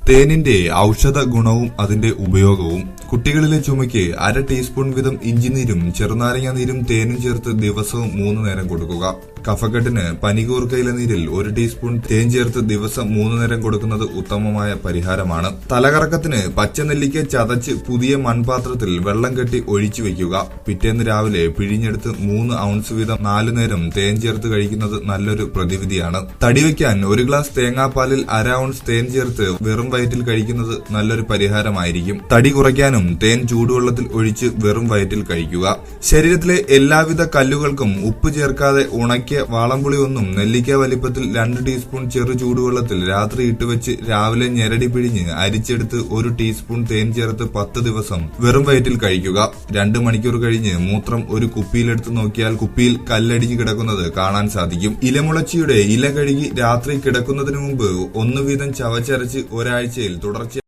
തേനിന്റെ ഔഷധ ഗുണവും അതിന്റെ ഉപയോഗവും. കുട്ടികളിലെ ചുമയ്ക്ക് 1/2 ടീസ്പൂൺ വീതം ഇഞ്ചിനീരും ചെറുനാരങ്ങ നീരും തേനും ചേർത്ത് ദിവസവും 3 നേരം കൊടുക്കുക. കഫക്കെട്ടിന് പനികൂർക്ക ഇലനീരിൽ 1 ടീസ്പൂൺ തേൻ ചേർത്ത് ദിവസം 3 നേരം കൊടുക്കുന്നത് ഉത്തമമായ പരിഹാരമാണ്. തലകറക്കത്തിന് പച്ചനെല്ലിക്ക ചതച്ച് പുതിയ മൺപാത്രത്തിൽ വെള്ളം കെട്ടി ഒഴിച്ചു വെക്കുക. പിറ്റേന്ന് രാവിലെ പിഴിഞ്ഞെടുത്ത് 3 ഔൺസ് വീതം 4 നേരം തേൻ ചേർത്ത് കഴിക്കുന്നത് നല്ലൊരു പ്രതിവിധിയാണ്. തടിവയ്ക്കാൻ 1 ഗ്ലാസ് തേങ്ങാപ്പാലിൽ 1/2 ഔൺസ് തേൻ ചേർത്ത് വെറും വയറ്റിൽ കഴിക്കുന്നത് നല്ലൊരു പരിഹാരമായിരിക്കും. തടി കുറയ്ക്കാനും തേൻ ചൂടുവെള്ളത്തിൽ ഒഴിച്ച് വെറും വയറ്റിൽ കഴിക്കുക. ശരീരത്തിലെ എല്ലാവിധ കല്ലുകൾക്കും ഉപ്പ് ചേർക്കാതെ ഉണക്കിയ വാളംപുളി ഒന്നും നെല്ലിക്ക വലിപ്പത്തിൽ 2 ടീസ്പൂൺ ചെറു ചൂടുവെള്ളത്തിൽ രാത്രി ഇട്ടുവെച്ച് രാവിലെ ഞെരടി പിഴിഞ്ഞ് അരിച്ചെടുത്ത് 1 ടീസ്പൂൺ തേൻ ചേർത്ത് 10 ദിവസം വെറും വയറ്റിൽ കഴിക്കുക. 2 മണിക്കൂർ കഴിഞ്ഞ് മൂത്രം ഒരു കുപ്പിയിലെടുത്ത് നോക്കിയാൽ കുപ്പിയിൽ കല്ലടിഞ്ഞു കിടക്കുന്നത് കാണാൻ സാധിക്കും. ഇലമുളച്ചിയുടെ ഇല കഴുകി രാത്രി കിടക്കുന്നതിന് മുമ്പ് 1 വീതം ചവച്ചരച്ച് ഒരാഴ്ചയിൽ തുടർച്ചയായി